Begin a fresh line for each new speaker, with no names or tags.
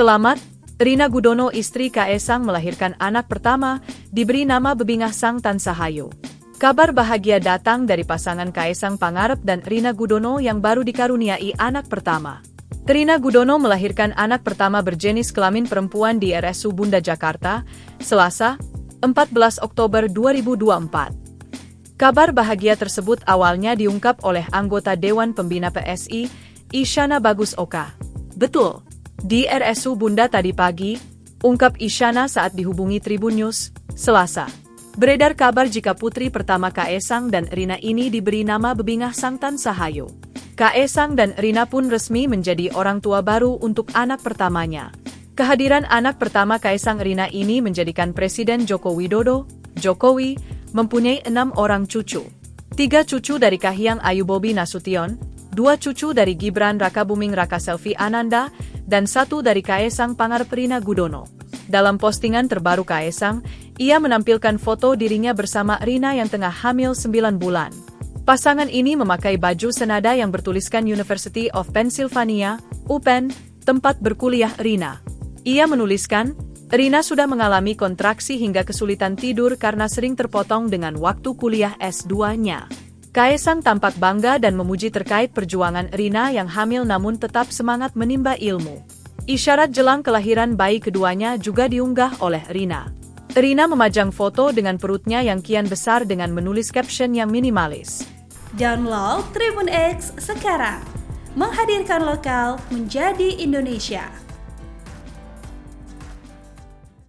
Selamat, Rina Gudono istri Kaesang melahirkan anak pertama, diberi nama Bebingah Sang Tan Sahayu. Kabar bahagia datang dari pasangan Kaesang Pangarep dan Rina Gudono yang baru dikaruniai anak pertama. Rina Gudono melahirkan anak pertama berjenis kelamin perempuan di RSU Bunda Jakarta, Selasa, 14 Oktober 2024. Kabar bahagia tersebut awalnya diungkap oleh anggota Dewan Pembina PSI, Isyana Bagus Oka. Betul. Di RSU Bunda tadi pagi, ungkap Isyana saat dihubungi Tribun News, Selasa. Beredar kabar jika putri pertama Kaesang dan Rina ini diberi nama Bebingah Sang Tan Sahayu. Kaesang dan Rina pun resmi menjadi orang tua baru untuk anak pertamanya. Kehadiran anak pertama Kaesang Rina ini menjadikan Presiden Joko Widodo, Jokowi, mempunyai 6 orang cucu. 3 cucu dari Kahiyang Ayu Bobi Nasution, 2 cucu dari Gibran Rakabuming Raka Selvi Ananda, dan 1 dari Kaesang Pangarep Rina Gudono. Dalam postingan terbaru Kaesang, ia menampilkan foto dirinya bersama Rina yang tengah hamil 9 bulan. Pasangan ini memakai baju senada yang bertuliskan University of Pennsylvania, UPenn, tempat berkuliah Rina. Ia menuliskan, Rina sudah mengalami kontraksi hingga kesulitan tidur karena sering terpotong dengan waktu kuliah S2-nya. Kaesang tampak bangga dan memuji terkait perjuangan Rina yang hamil namun tetap semangat menimba ilmu. Isyarat jelang kelahiran bayi keduanya juga diunggah oleh Rina. Rina memajang foto dengan perutnya yang kian besar dengan menulis caption yang minimalis.
Download Tribun X sekarang, menghadirkan lokal menjadi Indonesia.